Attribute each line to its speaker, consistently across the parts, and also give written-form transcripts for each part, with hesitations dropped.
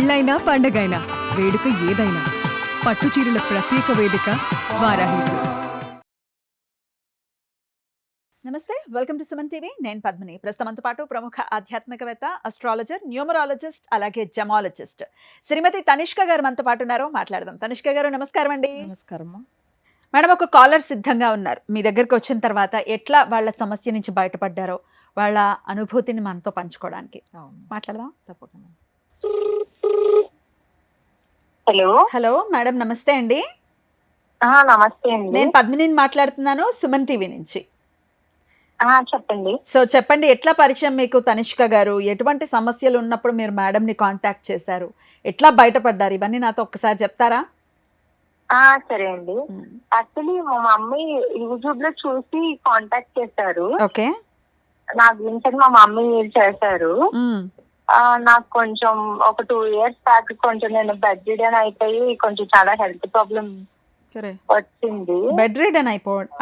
Speaker 1: పెళ్ళైనా పండగైనా వేడుక ఏదైనా పట్టు చీరల ప్రత్యేక వేదిక వారాహి సిల్క్స్.
Speaker 2: నమస్తే, వెల్కమ్ టు సుమన్ టీవీ. నేను పద్మిని. ప్రస్తుతంతో పాటు ప్రముఖ ఆధ్యాత్మికవేత్త, అస్ట్రాలజర్, న్యూమరాలజిస్ట్, అలాగే జమాలజిస్ట్ శ్రీమతి తనిష్క గారు మనతో పాటు ఉన్నారు. మాట్లాడదాం. తనిష్క గారు నమస్కారం అండి.
Speaker 3: నమస్కారం.
Speaker 2: మేడం, ఒక కాలర్ సిద్ధంగా ఉన్నారు. మీ దగ్గరికి వచ్చిన తర్వాత ఎట్లా వాళ్ళ సమస్య నుంచి బయటపడ్డారో వాళ్ళ అనుభూతిని మనతో పంచుకోవడానికి మాట్లాడదాం.
Speaker 3: తప్పకుండా.
Speaker 4: హలో
Speaker 2: హలో మేడం, నమస్తే అండి.
Speaker 4: నమస్తే అండి.
Speaker 2: నేను పద్మినిని మాట్లాడుతున్నాను, సుమన్ టీవీ నుంచి.
Speaker 4: చెప్పండి.
Speaker 2: సో చెప్పండి, ఎట్లా పరిచయం మీకు తనిష్క గారు? ఎటువంటి సమస్యలు ఉన్నప్పుడు మీరు మేడంని కాంటాక్ట్ చేశారు? ఎట్లా బయటపడ్డారు? ఇవన్నీ నాతో ఒక్కసారి చెప్తారా?
Speaker 4: సరే అండి. యాక్చువల్లీ మా మమ్మీ యూట్యూబ్ లో చూసి కాంటాక్ట్ చేశారు.
Speaker 2: ఓకే.
Speaker 4: నా గురించి మా మమ్మీ చేశారు. నాకు కొంచెం ఒక 2 years బ్యాక్ కొంచెం నేను బెడ్ రిడన్ అయిపోయి కొంచెం చాలా హెల్త్ ప్రాబ్లం వచ్చింది.
Speaker 2: బెడ్ రిడన్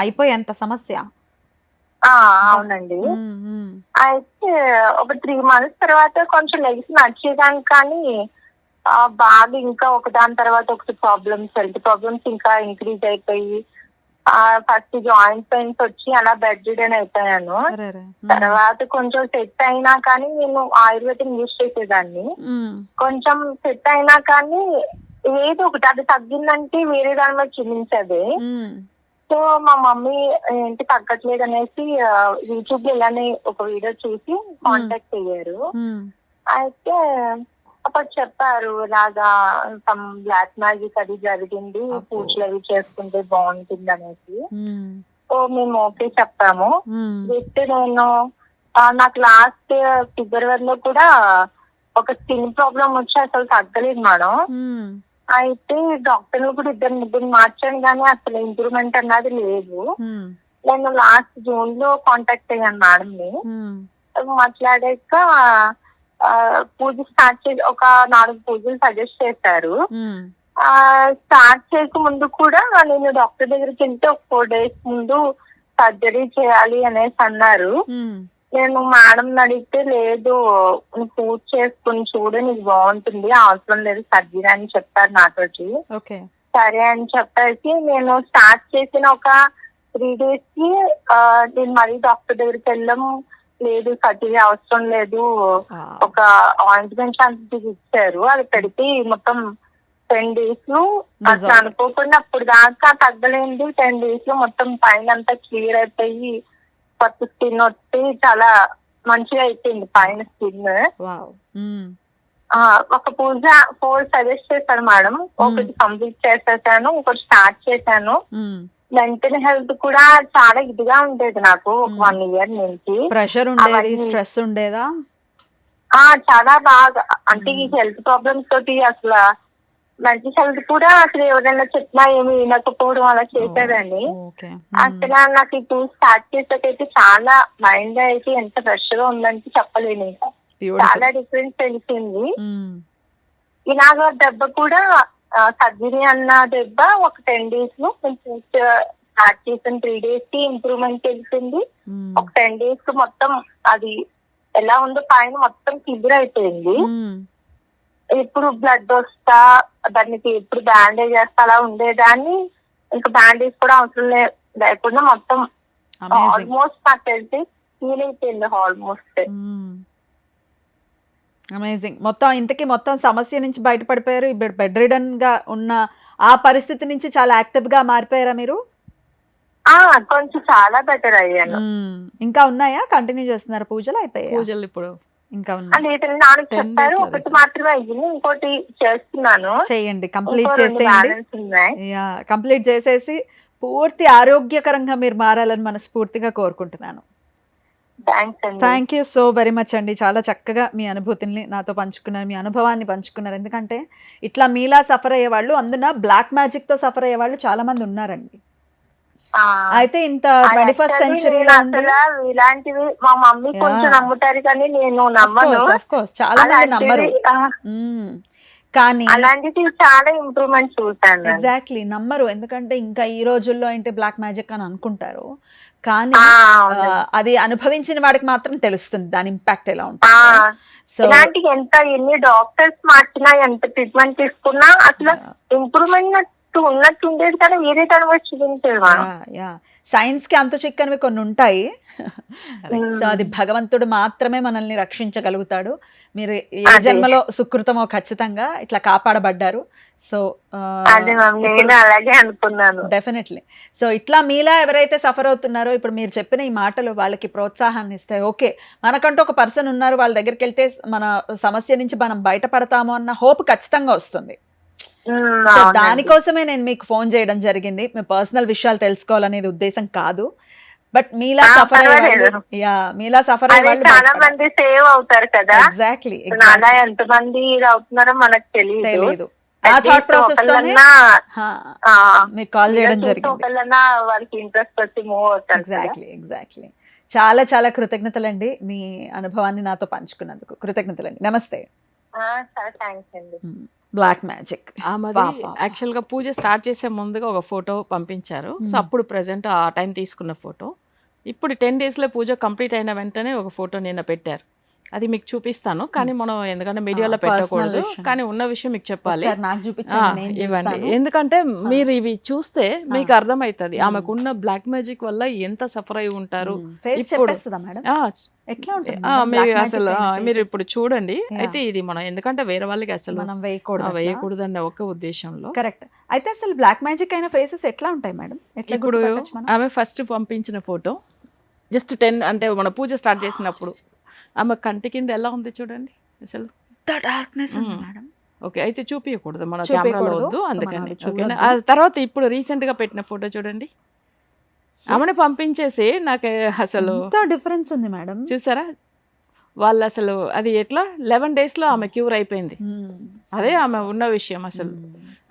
Speaker 2: అయిపోయేంత సమస్య?
Speaker 4: అవునండి. అయితే ఒక 3 months తర్వాత కొంచెం లెగ్స్ నచ్చేదాన్ని, కానీ బాగా ఇంకా ఒకదాని తర్వాత ఒకటి ప్రాబ్లమ్స్, హెల్త్ ప్రాబ్లమ్స్ ఇంకా ఇంక్రీజ్ అయిపోయి ఫస్ట్ జాయింట్ పెయిన్స్ వచ్చి అలా బెడ్ రిడన్ అయిపోయాను. తర్వాత కొంచెం సెట్ అయినా కానీ నేను ఆయుర్వేదం యూజ్ చేసేదాన్ని. కొంచెం సెట్ అయినా కానీ ఏదో ఒకటి అది తగ్గిందంటే వేరే దాని మీద చూపించదే. సో మా మమ్మీ ఏంటి తగ్గట్లేదు అనేసి యూట్యూబ్ లో ఇలానే ఒక వీడియో చూసి కాంటాక్ట్ అయ్యారు. అయితే అప్పుడు చెప్పారు ఇలాగా సమ్ బ్లాక్ మ్యాజిక్ అది జరిగింది, పూజలు అవి చేసుకుంటే బాగుంటుంది అనేసి. సో మేము ఓకే చెప్పాము. జస్ట్ నేను నాకు లాస్ట్ ఫిబ్రవరిలో కూడా ఒక స్కిన్ ప్రాబ్లం వచ్చి అసలు తగ్గలేదు మేడం. అయితే డాక్టర్లు కూడా 2-3 మార్చాను, కానీ అసలు ఇంప్రూవ్మెంట్ అన్నది లేదు. నేను లాస్ట్ జూన్ లో కాంటాక్ట్ అయ్యాను మేడంని. మాట్లాడాక పూజ స్టార్ట్ చేసి ఒక 4 పూజలు సజెస్ట్ చేశారు. స్టార్ట్ చేయక ముందు కూడా నేను డాక్టర్ దగ్గరికి వెళ్తే ఒక 4 days ముందు సర్జరీ చేయాలి అనేసి అన్నారు. నేను మేడం అడిగితే లేదు, పూజ చేసుకుని చూడు నీకు బాగుంటుంది, అవసరం లేదు సర్జరీ అని చెప్పారు నాతోటి. సరే అని చెప్పేసి నేను స్టార్ట్ చేసిన ఒక 3 days కి నేను మళ్ళీ డాక్టర్ దగ్గరికి వెళ్ళాం. లేదు సర్జరీ అవసరం లేదు, ఒక ఆయింట్మెంట్ అంత ఇచ్చారు, అది పెడితే మొత్తం 10 days లో అసలు అనుకోకుండా అప్పుడు దాకా తగ్గలేదు. 10 days లో మొత్తం పైన అంతా క్లియర్ అయిపోయి కొత్త స్కిన్ వచ్చి చాలా మంచిగా అయిపోయింది పైన స్కిన్. ఒక పూజ 4 సజెస్ట్ చేశాను మేడం. ఒకటి కంప్లీట్ చేసేసాను, ఒకటి స్టార్ట్ చేశాను. మెంటల్ హెల్త్ కూడా చాలా ఇదిగా ఉండేది నాకు 1 year నుంచి.
Speaker 2: ప్రెషర్ ఉండేది, స్ట్రెస్ ఉండేదా?
Speaker 4: చాలా బాగా, అంటే ఈ హెల్త్ ప్రాబ్లమ్స్ తోటి అసలు మెంటల్ హెల్త్ కూడా అసలు ఎవరైనా చెప్పినా ఏమి వినకపోవడం అలా చేసేదాన్ని. అసలు నాకు ఈ టూర్ స్టార్ట్ చేసేకైతే చాలా మైండ్ అయితే ఎంత ఫ్రెష్ గా ఉందంటే చెప్పలేను. ఇంకా చాలా డిఫరెన్స్ తెలిసింది. ఇలాగ దెబ్బ కూడా సర్జరీ అన్న దెబ్బ ఒక 10 days లో స్టార్ట్ చేసిన 3 days కి ఇంప్రూవ్మెంట్ తెలిసింది. ఒక 10 days కి మొత్తం అది ఎలా ఉందో పైన మొత్తం క్లియర్ అయిపోయింది. ఇప్పుడు బ్లడ్ వస్తా దానికి ఎప్పుడు బ్యాండేజ్ చేస్తా అలా ఉండేదాన్ని. ఇంకా బ్యాండేజ్ కూడా అవసరం లేకుండా మొత్తం ఆల్మోస్ట్ నాకు తెలిసి హీల్ అయిపోయింది ఆల్మోస్ట్.
Speaker 2: అమేజింగ్. మొత్తం సమస్య నుంచి బయటపడిపోయారు. ఇప్పుడు బెడ్ రిడన్ గా ఉన్న ఆ పరిస్థితి నుంచి చాలా యాక్టివ్ గా మారిపోయారా మీరు?
Speaker 4: కొంచెం చాలా బెటర్ అయ్యాను.
Speaker 2: ఇంకా ఉన్నాయా? కంటిన్యూ చేస్తున్నారు పూజలు? అయిపోయాయి పూజలు? ఇప్పుడు ఇంకా ఉన్నాయి.
Speaker 4: చెప్పారు ఒకటి మాత్రమే అయ్యింది, ఇంకోటి చేస్తున్నాను.
Speaker 2: చేయండి, కంప్లీట్ చేసేయండి. కంప్లీట్ చేసేసి పూర్తి ఆరోగ్యకరంగా మీరు మారాలని మనస్ఫూర్తిగా కోరుకుంటున్నాను. Thank you so very much అండి. చాలా చక్కగా మీ అనుభూతిని నాతో పంచుకున్నారు, మీ అనుభవాన్ని పంచుకున్నారు. ఎందుకంటే ఇట్లా మీలా సఫర్ అయ్యే వాళ్ళు, అందున బ్లాక్ మ్యాజిక్ తో సఫర్ అయ్యే వాళ్ళు చాలా మంది ఉన్నారండి. అయితే ఇంత 21st centuryలో
Speaker 4: ఇలాంటివి మా మమ్మీ కొంచెం నమ్ముతారు, కానీ నేను నమ్మను.
Speaker 2: చాలా మంది నమ్మరు. కానీ
Speaker 4: అలాంటిది చాలా ఇంప్రూవ్మెంట్ చూసాను నేను.
Speaker 2: ఎగ్జాక్ట్లీ నమ్మరు, ఎందుకంటే ఇంకా ఈ రోజుల్లో ఏంటి బ్లాక్ మ్యాజిక్ అని అనుకుంటారు, కానీ అది అనుభవించిన వాడికి మాత్రం తెలుస్తుంది దాని ఇంపాక్ట్ ఎలా ఉంటుంది. సో
Speaker 4: ఇలాంటి ఎన్ని డాక్టర్స్ మార్చినా ఎంత ట్రీట్మెంట్ తీసుకున్నా అసలు ఇంప్రూవ్మెంట్ ఉన్నట్టు ఉండేది కానీ వేరే దాని వచ్చి చూపించేది మనం.
Speaker 2: సైన్స్ కి అంతు చిక్కనివి కొన్ని ఉంటాయి. సో అది భగవంతుడు మాత్రమే మనల్ని రక్షించగలుగుతాడు. మీరు ఏ జన్మలో సుకృతమో ఖచ్చితంగా ఇట్లా కాపాడబడ్డారు. సో
Speaker 4: అలాగే అనుకున్నాను
Speaker 2: డెఫినెట్లీ. సో ఇట్లా మీలా ఎవరైతే సఫర్ అవుతున్నారో ఇప్పుడు మీరు చెప్పిన ఈ మాటలు వాళ్ళకి ప్రోత్సాహాన్ని ఇస్తాయి. ఓకే, మనకంటూ ఒక పర్సన్ ఉన్నారు, వాళ్ళ దగ్గరికి వెళ్తే మన సమస్య నుంచి మనం బయటపడతాము అన్న హోప్ ఖచ్చితంగా వస్తుంది. సో దానికోసమే నేను మీకు ఫోన్ చేయడం జరిగింది. మీ పర్సనల్ విషయాలు తెలుసుకోవాలనేది ఉద్దేశం కాదు, బట్ మీలా సఫర్ మీలా సఫర్ అయ్యే వాళ్ళు
Speaker 4: చాలా మంది సేవ్ అవుతారు కదా.
Speaker 2: ఎగ్జాక్ట్లీ
Speaker 4: ఎంత మంది అవుతున్నారో మనకు తెలియదు.
Speaker 2: ఆ థాట్ ప్రాసెస్ తోనే మీకు కాల్ చేయడం జరిగింది.
Speaker 4: వాళ్ళకి ఇంట్రెస్ట్ వచ్చి మూవ్ అవుతారు.
Speaker 2: ఎగ్జాక్ట్లీ. చాలా చాలా కృతజ్ఞతలండి మీ అనుభవాన్ని నాతో పంచుకున్నందుకు. కృతజ్ఞతలండి. నమస్తే.
Speaker 4: థ్యాంక్స్ అండి.
Speaker 2: బ్లాక్ మ్యాజిక్
Speaker 3: యాక్చువల్ గా పూజ స్టార్ట్ చేసే ముందుగా ఒక ఫోటో పంపించారు. సో అప్పుడు ప్రెసెంట్ ఆ టైం తీసుకున్న ఫోటో. ఇప్పుడు 10 days లో పూజ కంప్లీట్ అయిన వెంటనే ఒక ఫోటో నిన్న పెట్టారు. అది మీకు చూపిస్తాను, కానీ మనం ఎందుకంటే మీడియాలో పెట్టకూడదు, కానీ ఉన్న విషయం మీకు చెప్పాలి. ఇవ్వండి, ఎందుకంటే మీరు ఇవి చూస్తే మీకు అర్థమవుతుంది ఆమెకున్న బ్లాక్ మ్యాజిక్ వల్ల ఎంత సఫర్ అయి ఉంటారు. అసలు మీరు ఇప్పుడు చూడండి. అయితే ఇది మనం ఎందుకంటే వేరే వాళ్ళకి అసలు వేయకూడదన్న ఒక ఉద్దేశంలో.
Speaker 2: కరెక్ట్. అయితే అసలు బ్లాక్ మ్యాజిక్ అయిన ఫేసెస్ ఎట్లా ఉంటాయి మేడం?
Speaker 3: ఇప్పుడు ఆమె ఫస్ట్ పంపించిన ఫోటో జస్ట్ 10 అంటే మన పూజ స్టార్ట్ చేసినప్పుడు ఆమె కంటి కింద ఎలా ఉంది చూడండి అసలు. ఓకే, అయితే చూపించకూడదు మన కెమెరాలో వద్దు, అందుకని. ఓకేనా? ఆ తర్వాత ఇప్పుడు రీసెంట్ గా పెట్టిన ఫోటో చూడండి. ఆమెను పంపించేసి నాకు అసలు
Speaker 2: డిఫరెన్స్ ఉంది మేడం,
Speaker 3: చూసారా? వాళ్ళు అసలు అది ఎట్లా 11 days లో ఆమె క్యూర్ అయిపోయింది. అదే ఆమె ఉన్న విషయం. అసలు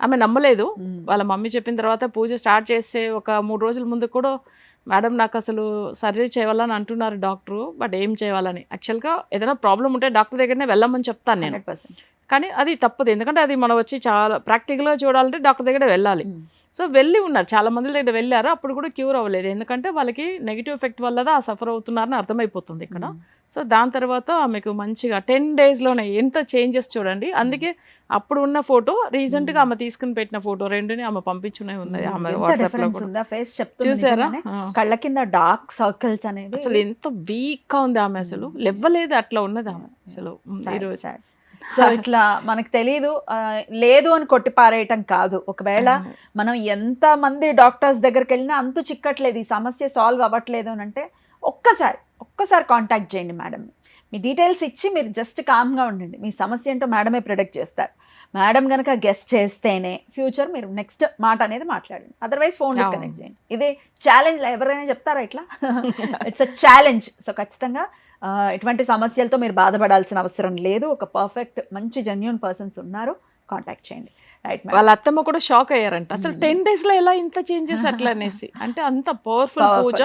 Speaker 3: ఆమె నమ్మలేదు. వాళ్ళ మమ్మీ చెప్పిన తర్వాత పూజ స్టార్ట్ చేసే ఒక 3 రోజుల ముందు కూడా మేడం నాకు అసలు సర్జరీ చేయాలని అంటున్నారు డాక్టరు, బట్ ఏం చేయాలని. యాక్చువల్గా ఏదైనా ప్రాబ్లం ఉంటే డాక్టర్ దగ్గరనే వెళ్ళమని చెప్తాను నేను, కానీ అది తప్పదు. ఎందుకంటే అది మనం వచ్చి చాలా ప్రాక్టికల్గా చూడాలంటే డాక్టర్ దగ్గర వెళ్ళాలి. సో వెళ్ళి ఉన్నారు, చాలా మంది దగ్గర వెళ్ళారు, అప్పుడు కూడా క్యూర్ అవ్వలేదు. ఎందుకంటే వాళ్ళకి నెగిటివ్ ఎఫెక్ట్ వల్లదా ఆ సఫర్ అవుతున్నారని అర్థమైపోతుంది ఇక్కడ. సో దాని తర్వాత ఆమెకు మంచిగా 10 daysలోనే ఎంత చేంజెస్ చూడండి. అందుకే అప్పుడు ఉన్న ఫోటో రీసెంట్గా ఆమె తీసుకుని పెట్టిన ఫోటో రెండుని ఆమె పంపించునే ఉన్నది ఆమె వాట్సాప్లో. చూసారా
Speaker 2: కళ్ళ కింద డార్క్ సర్కిల్స్ అనేవి,
Speaker 3: అసలు ఎంత వీక్గా ఉంది ఆమె, అసలు లెవ్వలేదు, అట్లా ఉన్నది ఆమె అసలు. ఈరోజు
Speaker 2: సో ఇట్లా మనకు తెలీదు, లేదు అని కొట్టి పారేయటం కాదు. ఒకవేళ మనం ఎంత మంది డాక్టర్స్ దగ్గరికి వెళ్ళినా అంతు చిక్కట్లేదు, ఈ సమస్య సాల్వ్ అవ్వట్లేదు అని అంటే ఒక్కసారి కాంటాక్ట్ చేయండి మేడం. మీ డీటెయిల్స్ ఇచ్చి మీరు జస్ట్ కామ్గా ఉండండి. మీ సమస్య ఏంటో మేడమే ప్రిడిక్ట్ చేస్తారు. మేడం కనుక గెస్ట్ చేస్తేనే ఫ్యూచర్ మీరు నెక్స్ట్ మాట అనేది మాట్లాడండి, అదర్వైజ్ ఫోన్ డిస్కనెక్ట్ చేయండి. ఇది ఛాలెంజ్, ఎవరైనా చెప్తారా ఇట్లా? It's a challenge. సో ఖచ్చితంగా ఇటువంటి సమస్యలతో మీరు బాధపడాల్సిన అవసరం లేదు. ఒక పర్ఫెక్ట్ మంచి జెన్యూన్ పర్సన్స్ ఉన్నారు, కాంటాక్ట్ చేయండి. రైట్.
Speaker 3: వాళ్ళ అత్తమ్మ కూడా షాక్ అయ్యారంట, అసలు 10 daysలో ఎలా ఇంత చేంజెస్ అట్లా అనేసి. అంటే అంత పవర్ఫుల్ పూజ.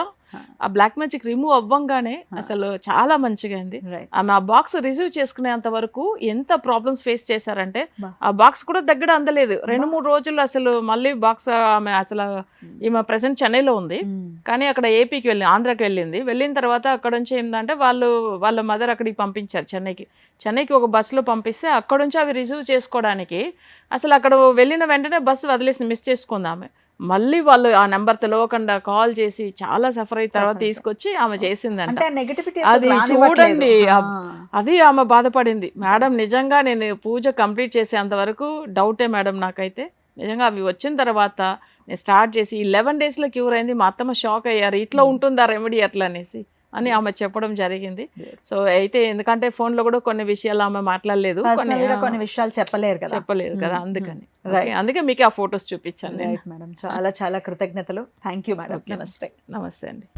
Speaker 3: ఆ బ్లాక్ మ్యాజిక్ రిమూవ్ అవ్వంగానే అసలు చాలా మంచిగా అయింది. ఆమె ఆ బాక్స్ రిసీవ్ చేసుకునేంత వరకు ఎంత ప్రాబ్లమ్స్ ఫేస్ చేశారంటే ఆ బాక్స్ కూడా దగ్గర అందలేదు. 2-3 రోజులు అసలు మళ్ళీ బాక్స్ ఆమె అసలు ఈమె ప్రెసెంట్ చెన్నైలో ఉంది, కానీ అక్కడ ఏపీకి ఆంధ్రాకి వెళ్ళిన తర్వాత అక్కడ నుంచి ఏంటంటే వాళ్ళ మదర్ అక్కడికి పంపించారు చెన్నైకి ఒక బస్సులో పంపిస్తే అక్కడ నుంచి అవి రిసీవ్ చేసుకోవడానికి అసలు అక్కడ వెళ్ళిన వెంటనే బస్సు వదిలేసి మిస్ చేసుకుంది ఆమె. మళ్ళీ వాళ్ళు ఆ నెంబర్ తెలియకుండా కాల్ చేసి చాలా సఫర్ అయిన తర్వాత తీసుకొచ్చి ఆమె చేసిందంట. అది చూడండి, అది ఆమె బాధపడింది. మేడం నిజంగా నేను పూజ కంప్లీట్ చేసేంత వరకు డౌటే మేడం నాకైతే. నిజంగా అవి వచ్చిన తర్వాత నేను స్టార్ట్ చేసి 11 daysలో క్యూర్ అయింది. మా అత్తమ్మ షాక్ అయ్యారు, ఇట్లా ఉంటుందా రెమెడీ అట్లా అనేసి అని ఆమె చెప్పడం జరిగింది. సో అయితే ఎందుకంటే ఫోన్లో కూడా కొన్ని విషయాలు ఆమె మాట్లాడలేదు,
Speaker 2: కొన్ని విషయాలు చెప్పలేదు
Speaker 3: కదా, అందుకే మీకు ఆ ఫొటోస్ చూపించాను.
Speaker 2: మేడం చాలా చాలా కృతజ్ఞతలు. Thank you madam. నమస్తే.
Speaker 3: నమస్తే అండి.